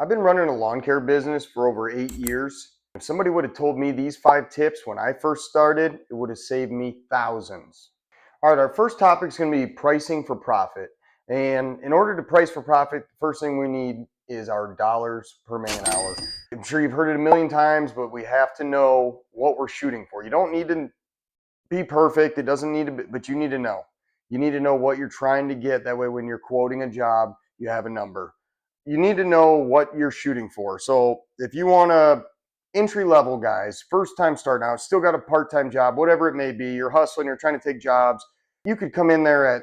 I've been running a lawn care business for over 8 years. If somebody would have told me these 5 tips when I first started, it would have saved me thousands. All right, our first topic is going to be pricing for profit. And in order to price for profit, the first thing we need is our dollars per man hour. I'm sure you've heard it a million times, but we have to know what we're shooting for. You don't need to be perfect. It doesn't need to be, but you need to know. You need to know what you're trying to get. That way, when you're quoting a job, you have a number. You need to know what you're shooting for. So if you want to entry level guys, first time starting out, still got a part time job, whatever it may be, you're hustling, you're trying to take jobs, you could come in there at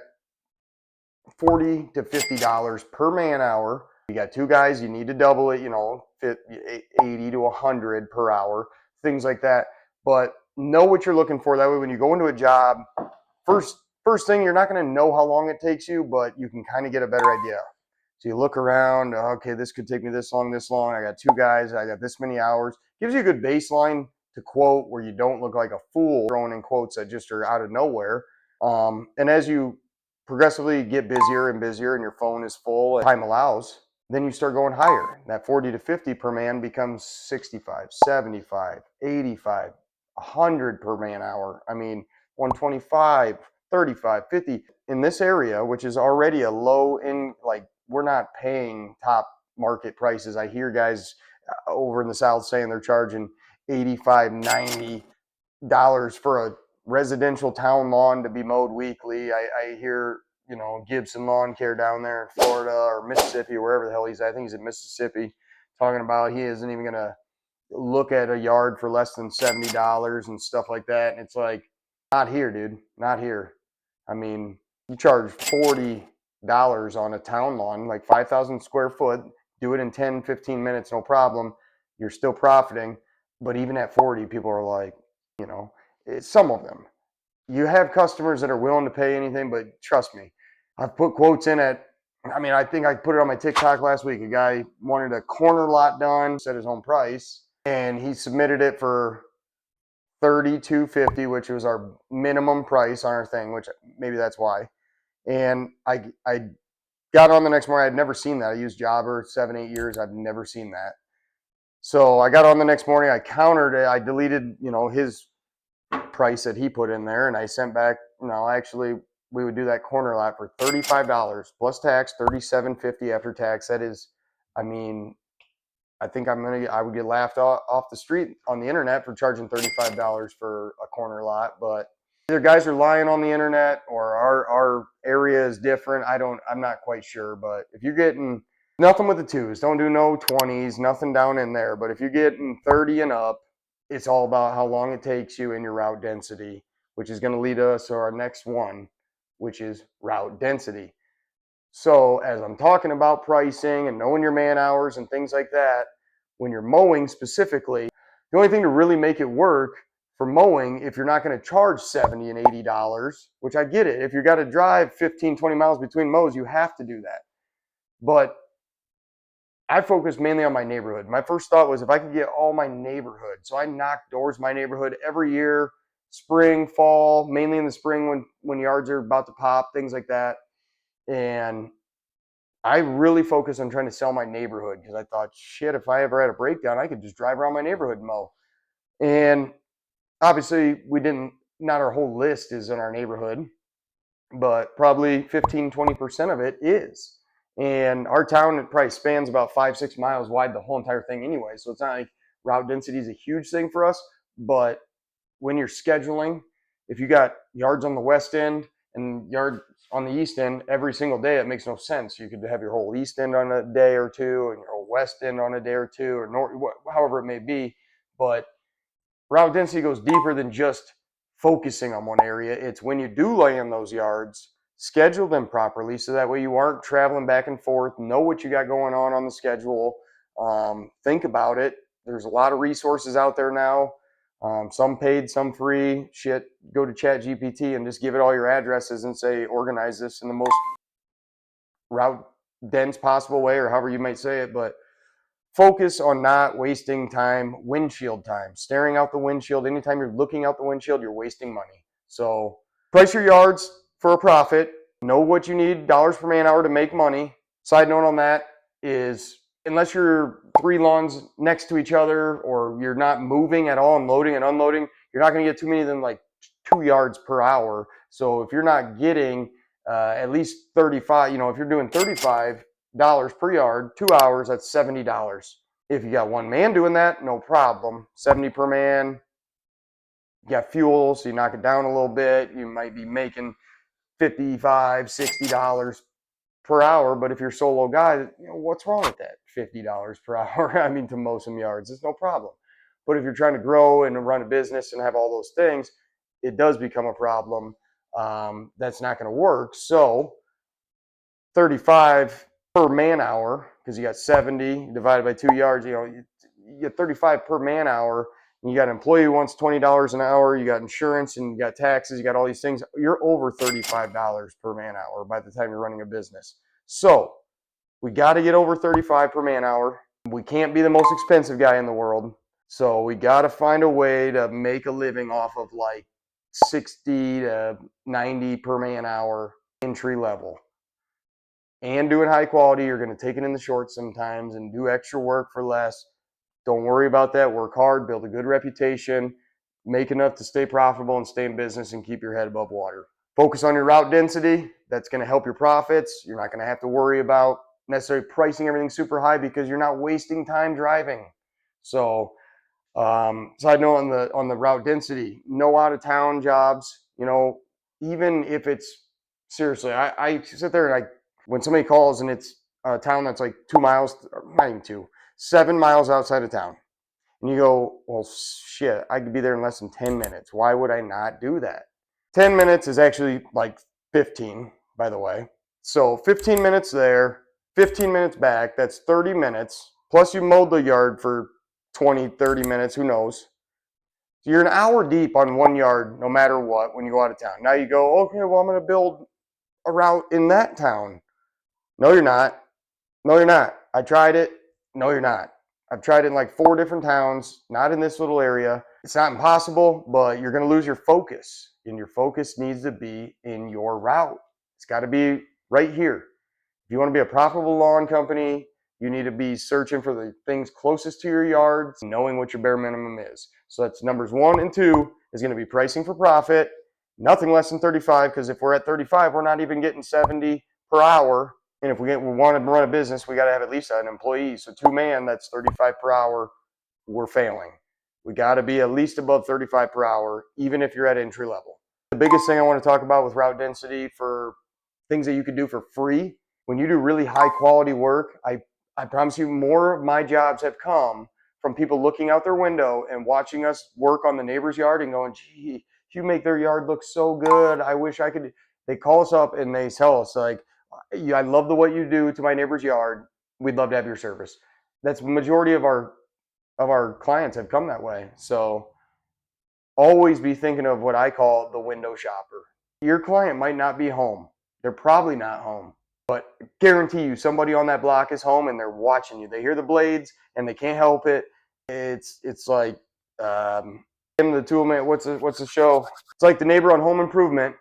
$40 to $50 per man hour. You got two guys, you need to double it, 80 to 100 per hour, things like that. But know what you're looking for. That way, when you go into a job, first thing, you're not going to know how long it takes you, but you can kind of get a better idea. So you look around, okay, this could take me this long, this long. I got two guys, I got this many hours. Gives you a good baseline to quote where you don't look like a fool throwing in quotes that just are out of nowhere. And as you progressively get busier and busier and your phone is full and time allows, then you start going higher. That 40 to 50 per man becomes 65, 75, 85, 100 per man hour. I mean, 125, 35, 50 in this area, which is already a low in, like, we're not paying top market prices. I hear guys over in the South saying they're charging 85, $90 for a residential town lawn to be mowed weekly. I hear, Gibson Lawn Care down there in Florida or Mississippi or wherever the hell he's at. I think he's in Mississippi, talking about he isn't even going to look at a yard for less than $70 and stuff like that. And it's like, not here, dude. Not here. I mean, you charge $40 on a town lawn, like 5,000 square foot, do it in 10, 15 minutes, no problem. You're still profiting. But even at 40, people are like, it's some of them. You have customers that are willing to pay anything, but trust me, I've put quotes in at, I think I put it on my TikTok last week. A guy wanted a corner lot done, set his own price, and he submitted it for 32.50, which was our minimum price on our thing, which maybe that's why. And I got on the next morning. I'd never seen that. I used Jobber 7-8 years. I've never seen that. So I got on the next morning. I countered it. I deleted, his price that he put in there, and I sent back, actually, we would do that corner lot for $35 plus tax, $37.50 after tax. That is, I mean, I think I would get laughed off the street on the internet for charging $35 for a corner lot. But either guys are lying on the internet or our area is different. I'm not quite sure. But if you're getting nothing with the twos, don't do no 20s, nothing down in there. But if you're getting 30 and up, it's all about how long it takes you and your route density, which is going to lead us to our next one, which is route density. So as I'm talking about pricing and knowing your man hours and things like that, when you're mowing specifically, the only thing to really make it work for mowing, if you're not going to charge $70 and $80, which I get it. If you got to drive 15, 20 miles between mows, you have to do that. But I focus mainly on my neighborhood. My first thought was if I could get all my neighborhood. So I knock doors my neighborhood every year, spring, fall, mainly in the spring when yards are about to pop, things like that. And I really focused on trying to sell my neighborhood because I thought, shit, if I ever had a breakdown, I could just drive around my neighborhood and mow. And obviously, not our whole list is in our neighborhood, but probably 15, 20% of it is. And our town, it probably spans about 5-6 miles wide, the whole entire thing anyway. So it's not like route density is a huge thing for us. But when you're scheduling, if you got yards on the west end and yards on the east end every single day, it makes no sense. You could have your whole east end on a day or two and your whole west end on a day or two, or north, however it may be. But route density goes deeper than just focusing on one area. It's when you do land those yards, schedule them properly so that way you aren't traveling back and forth. Know what you got going on the schedule. Think about it. There's a lot of resources out there now. Some paid, some free. Shit, go to Chat GPT and just give it all your addresses and say, organize this in the most route dense possible way, or however you might say it. But focus on not wasting time, windshield time, staring out the windshield. Anytime you're looking out the windshield, you're wasting money. So price your yards for a profit. Know what you need dollars per man hour to make money. Side note on that is unless you're 3 lawns next to each other or you're not moving at all and loading and unloading, you're not going to get too many than like 2 yards per hour. So if you're not getting at least 35, if you're doing $35 per yard, 2 hours, that's $70. If you got one man doing that, no problem. 70 per man. You got fuel, so you knock it down a little bit. You might be making $55, $60 per hour. But if you're a solo guy, what's wrong with that? $50 per hour. I mean, to mow some yards, it's no problem. But if you're trying to grow and run a business and have all those things, it does become a problem. That's not going to work. So 35 per man hour, because you got 70 divided by 2 yards, you get 35 per man hour. And you got an employee who wants $20 an hour, you got insurance and you got taxes, you got all these things. You're over $35 per man hour by the time you're running a business. So we got to get over 35 per man hour. We can't be the most expensive guy in the world. So we got to find a way to make a living off of like 60 to 90 per man hour entry level. And doing high quality, you're going to take it in the short sometimes and do extra work for less. Don't worry about that. Work hard, build a good reputation, make enough to stay profitable and stay in business and keep your head above water. Focus on your route density. That's going to help your profits. You're not going to have to worry about necessarily pricing everything super high because you're not wasting time driving. So, side note on the route density, no out of town jobs. Even if it's seriously, I sit there and when somebody calls and it's a town that's like 2 miles, not even two, 7 miles outside of town, and you go, well, shit, I could be there in less than 10 minutes. Why would I not do that? 10 minutes is actually like 15, by the way. So 15 minutes there, 15 minutes back, that's 30 minutes. Plus you mowed the yard for 20, 30 minutes, who knows. So you're an hour deep on 1 yard no matter what when you go out of town. Now you go, okay, well, I'm going to build a route in that town. No, you're not. No, you're not. I tried it. No, you're not. I've tried it in like 4 different towns, not in this little area. It's not impossible, but you're going to lose your focus. And your focus needs to be in your route. It's got to be right here. If you want to be a profitable lawn company, you need to be searching for the things closest to your yards, knowing what your bare minimum is. So that's numbers 1 and 2 is going to be pricing for profit, nothing less than 35, because if we're at 35, we're not even getting 70 per hour. And if we want to run a business, we got to have at least an employee. So 2 man, that's 35 per hour. We're failing. We got to be at least above 35 per hour, even if you're at entry level. The biggest thing I want to talk about with route density for things that you could do for free, when you do really high quality work, I promise you more of my jobs have come from people looking out their window and watching us work on the neighbor's yard and going, gee, you make their yard look so good. I wish I could. They call us up and they tell us like, yeah, I love what you do to my neighbor's yard. We'd love to have your service. That's the majority of our clients have come that way. So always be thinking of what I call the window shopper. Your client might not be home. They're probably not home, but guarantee you somebody on that block is home and they're watching you. They hear the blades and they can't help it. It's like the tool man. What's the show? It's like the neighbor on Home Improvement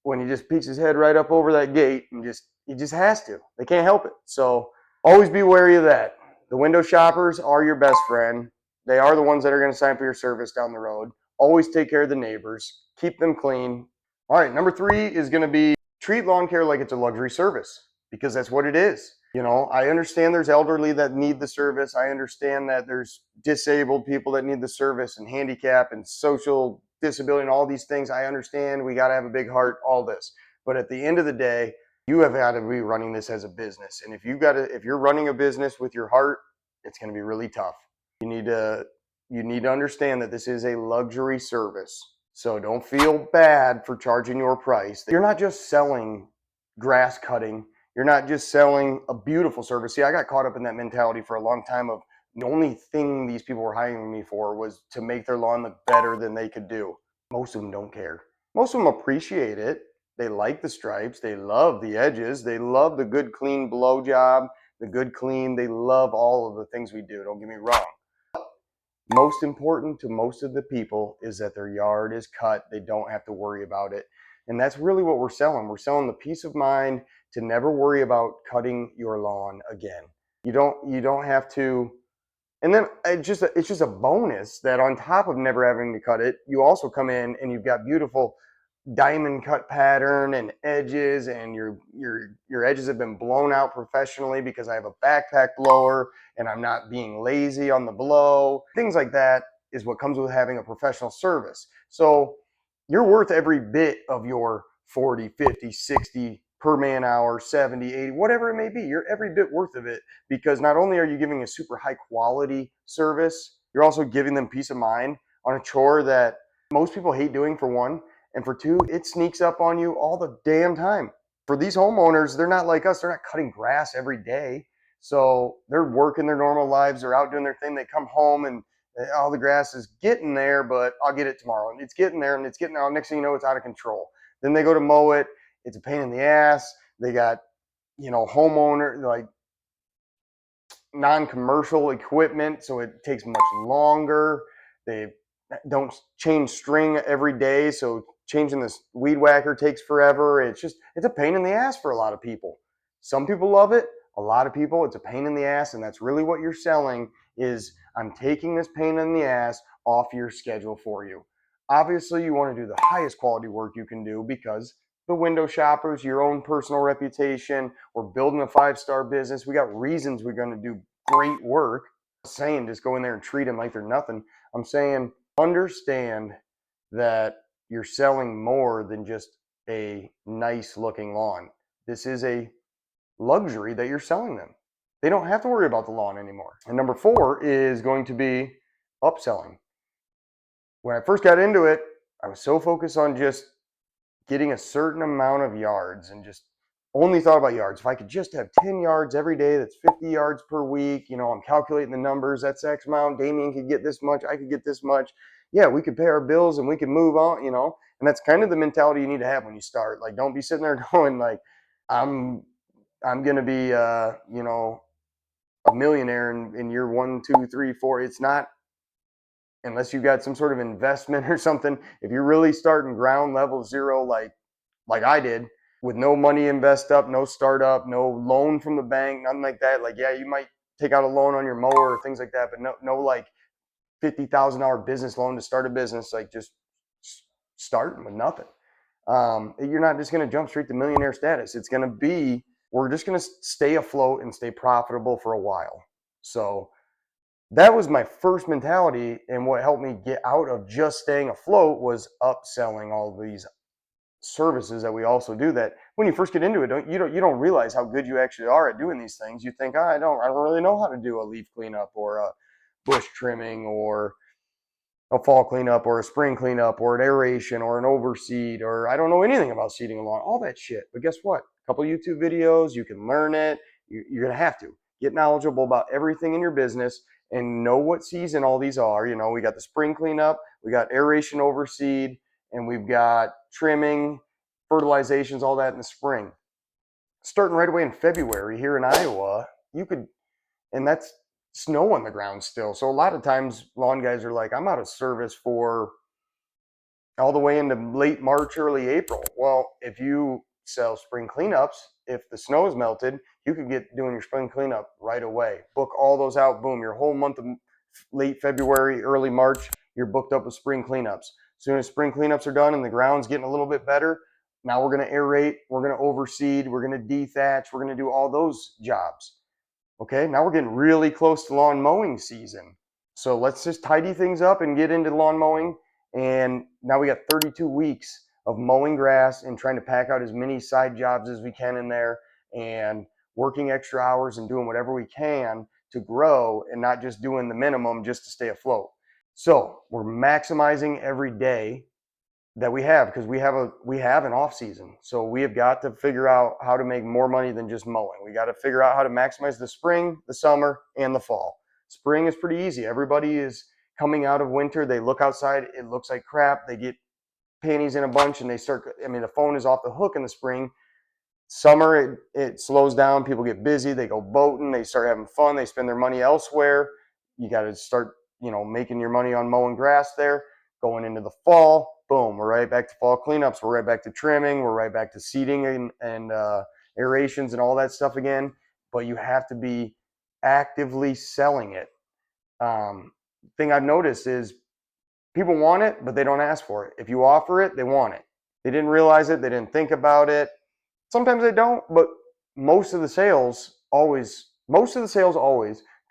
when he just peeks his head right up over that gate and he just has to. They can't help it. So always be wary of that. The window shoppers are your best friend. They are the ones that are going to sign for your service down the road. Always take care of the neighbors. Keep them clean. All right, number 3 is going to be treat lawn care like it's a luxury service because that's what it is. I understand there's elderly that need the service. I understand that there's disabled people that need the service and handicap and social disability and all these things. I understand we got to have a big heart, all this. But at the end of the day, you have got to be running this as a business. And if you're running a business with your heart, it's going to be really tough. You need to understand that this is a luxury service. So don't feel bad for charging your price. You're not just selling grass cutting. You're not just selling a beautiful service. See, I got caught up in that mentality for a long time of the only thing these people were hiring me for was to make their lawn look better than they could do. Most of them don't care. Most of them appreciate it. They like the stripes. They love the edges. They love the good, clean blow job, the good, clean. They love all of the things we do. Don't get me wrong. Most important to most of the people is that their yard is cut. They don't have to worry about it. And that's really what we're selling. We're selling the peace of mind to never worry about cutting your lawn again. You don't have to. And then it's just a bonus that on top of never having to cut it, you also come in and you've got beautiful diamond cut pattern and edges, and your edges have been blown out professionally because I have a backpack blower and I'm not being lazy on the blow. Things like that is what comes with having a professional service. So you're worth every bit of your 40, 50, 60 per man hour, 70, 80, whatever it may be. You're every bit worth of it, because not only are you giving a super high quality service, you're also giving them peace of mind on a chore that most people hate doing, for one, and for two, it sneaks up on you all the damn time. For these homeowners, they're not like us. They're not cutting grass every day. So they're working their normal lives. They're out doing their thing. They come home and all the grass is getting there, but I'll get it tomorrow. And it's getting there and it's getting out. Next thing you know, it's out of control. Then they go to mow it. It's a pain in the ass. They got, homeowner, like, non-commercial equipment, so it takes much longer. They don't change string every day, so changing this weed whacker takes forever. It's a pain in the ass for a lot of people. Some people love it. A lot of people, it's a pain in the ass, and that's really what you're selling. Is I'm taking this pain in the ass off your schedule for you. Obviously, you want to do the highest quality work you can do, because the window shoppers, your own personal reputation, we're building a 5-star business. We got reasons we're going to do great work. I'm not saying just go in there and treat them like they're nothing. I'm saying understand that you're selling more than just a nice looking lawn. This is a luxury that you're selling them. They don't have to worry about the lawn anymore. And number 4 is going to be upselling. When I first got into it, I was so focused on just getting a certain amount of yards and just only thought about yards. If I could just have 10 yards every day, that's 50 yards per week. I'm calculating the numbers. That's X amount. Damien could get this much. I could get this much. Yeah, we could pay our bills and we could move on. And that's kind of the mentality you need to have when you start. Like, don't be sitting there going like, I'm I'm gonna be a millionaire in year 1, 2, 3, 4. It's not, unless you got some sort of investment or something. If you're really starting ground level zero, like I did, with no money invest up, no startup, no loan from the bank, nothing like that. Like, yeah, you might take out a loan on your mower or things like that, but no like $50,000 business loan to start a business. Like, just starting with nothing. You're not just going to jump straight to millionaire status. It's going to be, we're just going to stay afloat and stay profitable for a while. So that was my first mentality, and what helped me get out of just staying afloat was upselling all these services that we also do. That when you first get into it, you don't realize how good you actually are at doing these things. You think, I don't really know how to do a leaf cleanup or a bush trimming or a fall cleanup or a spring cleanup or an aeration or an overseed, or I don't know anything about seeding a lawn, all that shit. But guess what? A couple YouTube videos, you can learn it. You're going to have to get knowledgeable about everything in your business and know what season all these are. We got the spring cleanup, we got aeration, overseed, and we've got trimming, fertilizations, all that in the spring. Starting right away in February here in Iowa, you could, and that's snow on the ground still. So a lot of times lawn guys are like, I'm out of service for all the way into late March, early April. Well, if you sell spring cleanups, if the snow is melted, you could get doing your spring cleanup right away. Book all those out. Boom, your whole month of late February, early March, you're booked up with spring cleanups. As soon as spring cleanups are done and the ground's getting a little bit better, now we're going to aerate, we're going to overseed, we're going to dethatch, we're going to do all those jobs. Okay, now we're getting really close to lawn mowing season. So let's just tidy things up and get into lawn mowing. And now we got 32 weeks of mowing grass and trying to pack out as many side jobs as we can in there, and working extra hours and doing whatever we can to grow, and not just doing the minimum just to stay afloat. So we're maximizing every day that we have, because we have an off season. So we have got to figure out how to make more money than just mowing. We got to figure out how to maximize the spring, the summer, and the fall. Spring is pretty easy. Everybody is coming out of winter. They look outside, it looks like crap. They get panties in a bunch and they start, the phone is off the hook in the spring. Summer, it slows down. People get busy. They go boating. They start having fun. They spend their money elsewhere. You got to start, making your money on mowing grass there. Going into the fall, boom, we're right back to fall cleanups. We're right back to trimming. We're right back to seeding and aerations and all that stuff again. But you have to be actively selling it. Thing I've noticed is people want it, but they don't ask for it. If you offer it, they want it. They didn't realize it. They didn't think about it. Sometimes they don't, but most of the sales always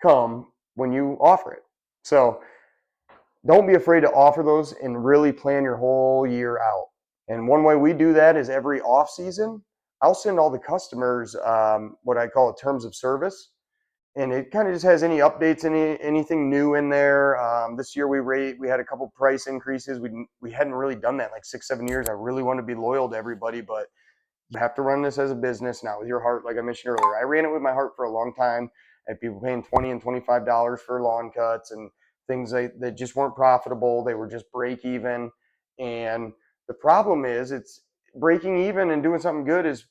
come when you offer it. So don't be afraid to offer those and really plan your whole year out. And one way we do that is every off season, I'll send all the customers what I call a terms of service, and it kind of just has any updates, anything new in there. This year we had a couple price increases. We hadn't really done that in like 6-7 years. I really want to be loyal to everybody, but you have to run this as a business, not with your heart, like I mentioned earlier. I ran it with my heart for a long time. I had people paying $20 and $25 for lawn cuts and things that just weren't profitable. They were just break even. And the problem is, it's breaking even and doing something good is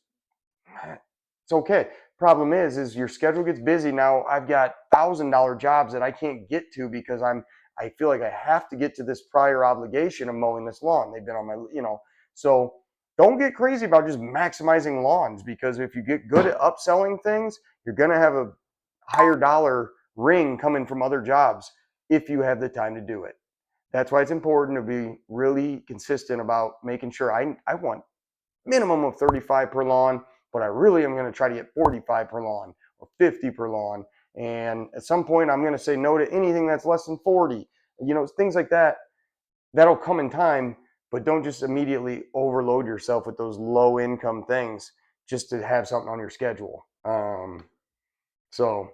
it's okay. Problem is your schedule gets busy. Now I've got $1,000 jobs that I can't get to because I feel like I have to get to this prior obligation of mowing this lawn. They've been on my. So don't get crazy about just maximizing lawns, because if you get good at upselling things, you're going to have a higher dollar ring coming from other jobs if you have the time to do it. That's why it's important to be really consistent about making sure I want minimum of 35 per lawn, but I really am going to try to get 45 per lawn or 50 per lawn. And at some point, I'm going to say no to anything that's less than 40. Things like that. That'll come in time, but don't just immediately overload yourself with those low income things just to have something on your schedule. So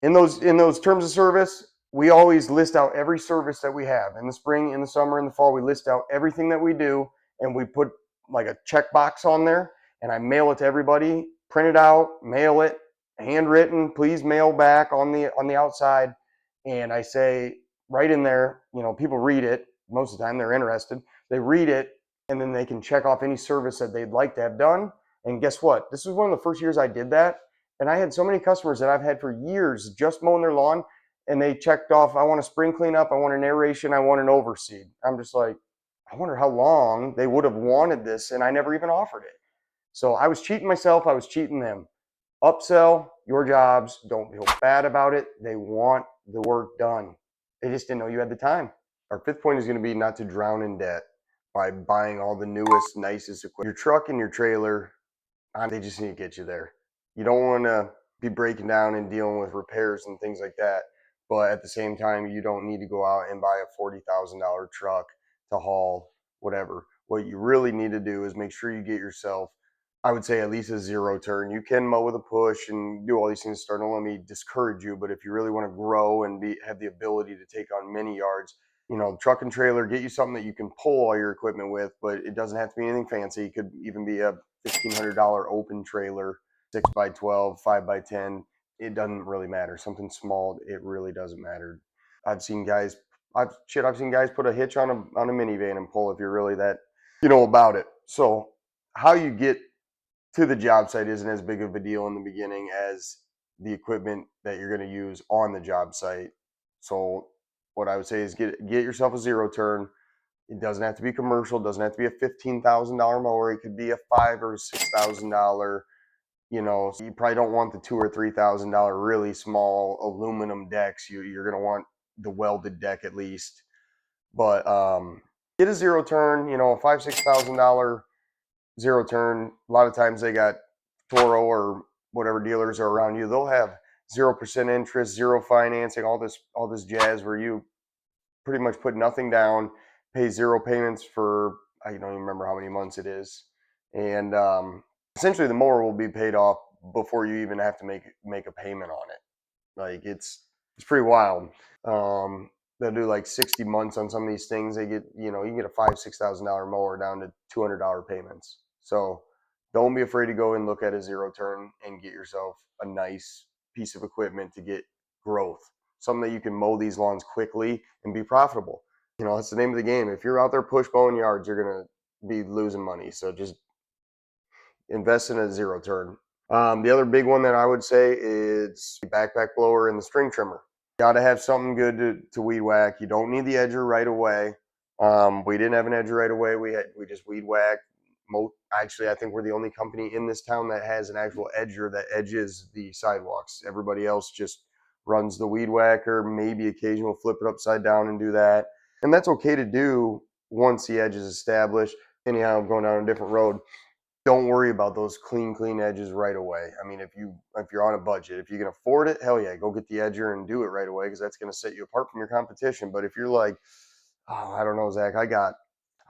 in those terms of service, we always list out every service that we have in the spring, in the summer, in the fall. We list out everything that we do, and we put like a checkbox on there, and I mail it to everybody, print it out, mail it, handwritten, please mail back on the outside. And I say right in there, people read it. Most of the time they're interested. They read it, and then they can check off any service that they'd like to have done. And guess what? This was one of the first years I did that. And I had so many customers that I've had for years just mowing their lawn, and they checked off, I want a spring cleanup, I want an aeration, I want an overseed. I'm just like, I wonder how long they would have wanted this, and I never even offered it. So I was cheating myself, I was cheating them. Upsell your jobs, don't feel bad about it. They want the work done. They just didn't know you had the time. Our fifth point is going to be not to drown in debt by buying all the newest, nicest equipment. Your truck and your trailer, they just need to get you there. You don't want to be breaking down and dealing with repairs and things like that. But at the same time, you don't need to go out and buy a $40,000 truck to haul whatever. What you really need to do is make sure you get yourself, I would say, at least a zero turn. You can mow with a push and do all these things to start. Don't let me discourage you, but if you really want to grow and have the ability to take on many yards, truck and trailer, get you something that you can pull all your equipment with, but it doesn't have to be anything fancy. It could even be a $1,500 open trailer, 6x12, 5x10. It doesn't really matter. Something small, it really doesn't matter. I've seen guys, I've seen guys put a hitch on a minivan and pull if you're really that, about it. So how you get to the job site isn't as big of a deal in the beginning as the equipment that you're going to use on the job site. So what I would say is get yourself a zero turn. It doesn't have to be commercial. It doesn't have to be a $15,000 mower. It could be a $5,000 or $6,000. So you probably don't want the $2,000 or $3,000 really small aluminum decks. You're going to want the welded deck at least. But get a zero turn. A $5,000-$6,000 zero turn. A lot of times they got Toro or whatever dealers are around you. They'll have 0% interest, zero financing, all this jazz where you pretty much put nothing down, pay zero payments for, I don't even remember how many months it is, and essentially the mower will be paid off before you even have to make a payment on it. Like it's pretty wild. They'll do like 60 months on some of these things. They get, you can get a $5,000-$6,000 mower down to $200 payments. So don't be afraid to go and look at a zero turn and get yourself a nice piece of equipment to get growth. Something that you can mow these lawns quickly and be profitable. That's the name of the game. If you're out there push mowing yards, you're going to be losing money. So just invest in a zero turn. The other big one that I would say is the backpack blower and the string trimmer. Got to have something good to weed whack. You don't need the edger right away. We didn't have an edger right away. We just weed whacked. Actually, I think we're the only company in this town that has an actual edger that edges the sidewalks. Everybody else just runs the weed whacker, maybe occasionally flip it upside down and do that. And that's okay to do once the edge is established. Anyhow, I'm going down a different road. Don't worry about those clean edges right away. I mean, if you're on a budget, if you can afford it, hell yeah, go get the edger and do it right away, because that's going to set you apart from your competition. But if you're like, oh, I don't know, Zach, I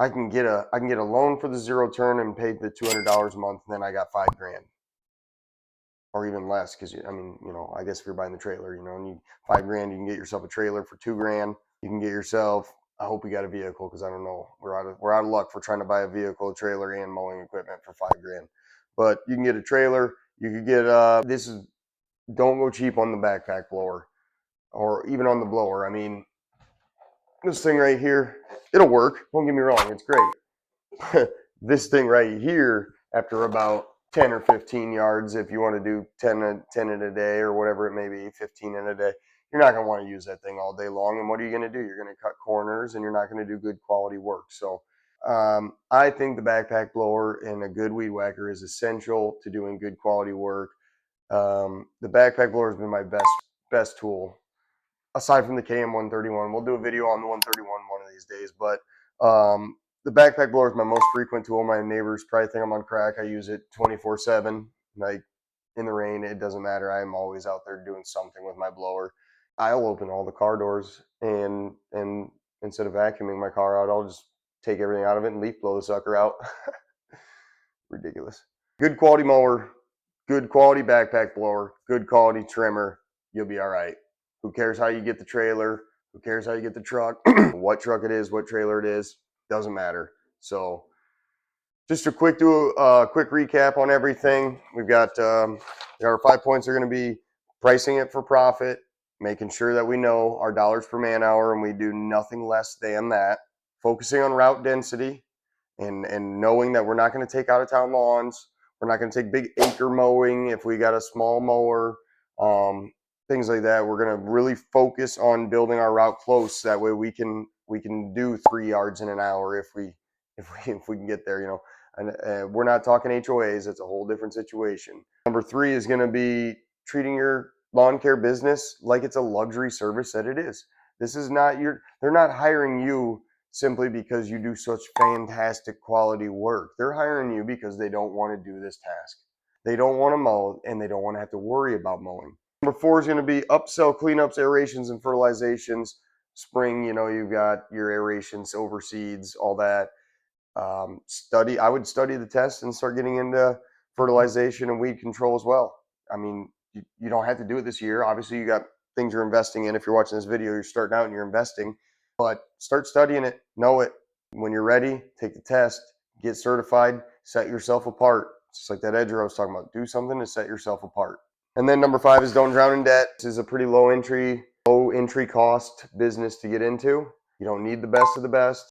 can get a loan for the zero turn and pay the $200 a month, and then I got 5 grand or even less, because I mean, I guess if you're buying the trailer, and you 5 grand, you can get yourself a trailer for 2 grand. You can get yourself. I hope we got a vehicle, because I don't know. We're out of luck for trying to buy a vehicle, a trailer, and mowing equipment for 5 grand. But you can get a trailer. You could get don't go cheap on the backpack blower or even on the blower. I mean, this thing right here, it'll work. Don't get me wrong, it's great. This thing right here, after about 10 or 15 yards, if you want to do 10 in a day or whatever it may be, 15 in a day, you're not going to want to use that thing all day long. And what are you going to do? You're going to cut corners and you're not going to do good quality work. So I think the backpack blower and a good weed whacker is essential to doing good quality work. The backpack blower has been my best tool, aside from the KM131. We'll do a video on the 131 one of these days, but the backpack blower is my most frequent tool. My neighbors probably think I'm on crack. I use it 24/7. Like in the rain, it doesn't matter. I'm always out there doing something with my blower. I'll open all the car doors, and instead of vacuuming my car out, I'll just take everything out of it and leaf blow the sucker out. Ridiculous. Good quality mower, good quality backpack blower, good quality trimmer. You'll be all right. Who cares how you get the trailer? Who cares how you get the truck? What truck it is, what trailer it is, doesn't matter. So just a quick recap on everything. We've got our 5 points are going to be pricing it for profit, making sure that we know our dollars per man hour and we do nothing less than that, focusing on route density, and knowing that we're not going to take out of town lawns. We're not going to take big acre mowing if we got a small mower, things like that. We're going to really focus on building our route close. That way we can do 3 yards in an hour if we can get there. And we're not talking HOAs. It's a whole different situation. Number 3 is going to be treating your lawn care business like it's a luxury service that it is. This is not they're not hiring you simply because you do such fantastic quality work. They're hiring you because they don't want to do this task. They don't want to mow, and they don't want to have to worry about mowing. Number 4 is going to be upsell cleanups, aerations, and fertilizations. Spring, you've got your aerations, overseeds, all that. I would study the test and start getting into fertilization and weed control as well. I mean, you don't have to do it this year. Obviously, you got things you're investing in. If you're watching this video, you're starting out and you're investing. But start studying it, know it. When you're ready, take the test, get certified, set yourself apart. Just like that edger I was talking about. Do something to set yourself apart. And then number 5 is don't drown in debt. This is a pretty low entry cost business to get into. You don't need the best of the best.